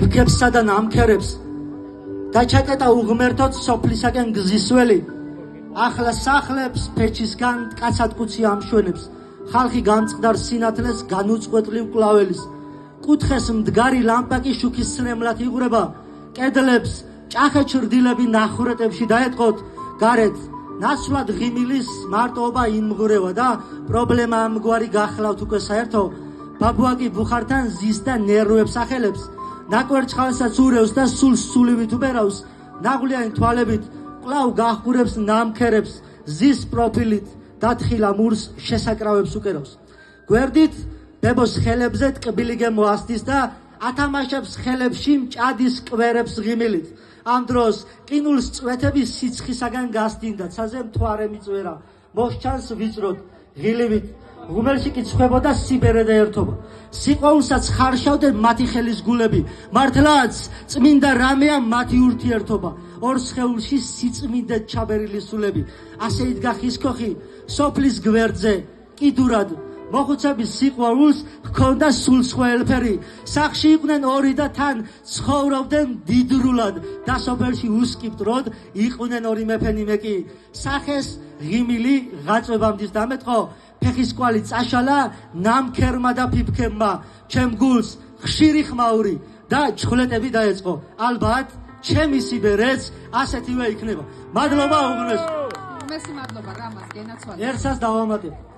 ფიფქებსა და ნამქერებს დაჩაკეტა უღმერთოდ სოფლისაკენ გზისველი ახლა სახლებს ფეჩისგან კაცადკუცი ამშვენებს ხალხი განწყდარ სინათლეს განუწყვეტლივ კლაველის კუთხეს მდგარი ლამპაკი შუქის სრემლად იღვრება კედლებს ჭახე ჩრდილები ნახურეტებში დაეტყოთ გარეთ ნაცვლად ღიმილის მარტოობა იმღვრევა და პრობლემა ამგვარი გახლავთ უკვე საერთო ბაბუაკი ბუხართან ზის და ნერვებს ახელებს ნაკვერცხალსაც ურევს და სულს სულივით უბერავს ნაღვლიანი თვალებით კვლავ გაჰყურებს ნამქერებს ზის პროფილით დათხილა მურს შესაკრავებს უკერავს გვერდით ბებოს ხელებზე ტკბილი გემო ასდის და ათამაშებს ხელებში მჭადის კვერებს ღიმილით ამ დროს ყინულს წვეთების სიცხისაგან გასდინდა ცაზე მთვარე მიწვერა მოჰჩანს ვიწროდ ღილივით ღუმელში კი ცხვებოდა სიბერე და ერთობა სიყვარულსაც ხარშავდნენ მათი ხელის გულები მართლაც წმინდა რამეა მათი ურთიერთობა ორ სხეულში სიწმინდეთ ჩაბერილი სულები ასე იდგა ხისქოხი სოფლის გვერდზე კიდურად მოხუცების სიყვარულს ჰქონდა სულსხვა ელფერი სახლში იყვნენ ორი და თან ცხოვრობდნენ დიდრულად და სოფელში უსკიპტროდ იყვნენ ორი მეფენიმე კი სახეს ღიმილი ღაწვებამდის დამეწყო ფეხის კვალი წაშალა ნამქერმა და ფიფქებმა ჩემ გულს ხშირი ხმაური და ჩხვლეტები დაეწყო ალბათ ჩემი სიბერეც ასეთივე იქნება მადლობა უღმეს მადლობა რამას გენაცვალე ერთსაც დავამატებ